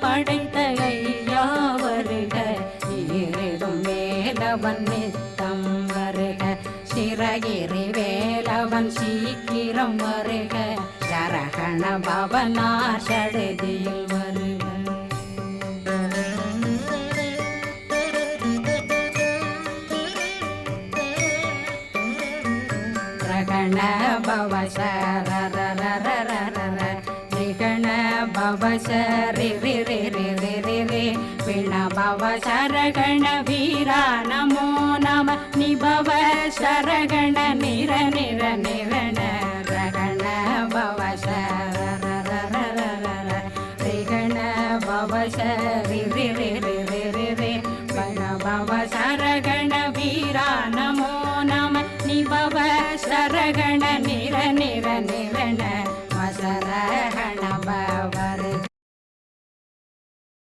படைத்த ஐயா வருக, ஈரிடும் வேலவன் நித்தம் வருக, சிறகிரி வேலவன் சீக்கிரம் வருக, சரகண பவனார் சடுதியில் வருக. ரகண பவ சரரரரரர ரிகண பவ சரி ரி ரி ரி ரி ரி ரி பிண பவ சரகண வீரா நமோ நம நிபவ சரகண நிர நிர நிரண ரகண பவ சரரரரர ரிகண பவ சரி